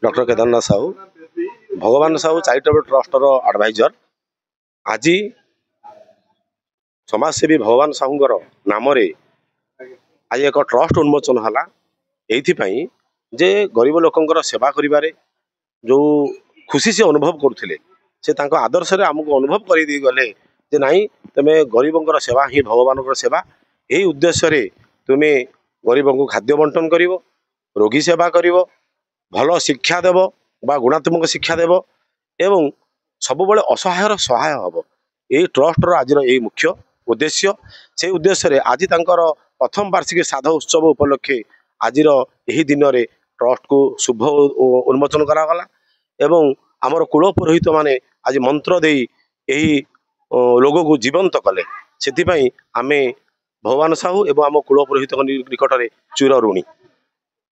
Doctor Kedarnath Sahu भगवान Sahu charitable ट्रस्टर adviser आज समाजसेवी भगवान साहूर नाम आज एक ट्रस्ट उन्मोचन है ये जे गरीब लोकंर सेवा करिबारे जो खुशी से अनुभव करुले से आदर्श आमको अनुभव कर गले जे नाई तुम गरीबंर सेवा ही भगवान सेवा यही उद्देश्य तुम्हें गरीब को खाद्य बंटन कर रोगी सेवा कर भल शिक्षा देव बा गुणात्मक शिक्षा देव एवं सबुबले असहायर सहाय हम यही ट्रस्टर आज यही मुख्य उद्देश्य से उद्देश्य आज प्रथम वार्षिक श्राद्ध उत्सव उपलक्षे आज यही दिन में ट्रस्ट को शुभ उन्मोचन करागला एवं आमर कुल पुरोहित माने आज मंत्र दे यही लोग को जीवंत कले से आमे भगवान साहू एवं आम कुल पुरोहित निकट में चिर ऋणी।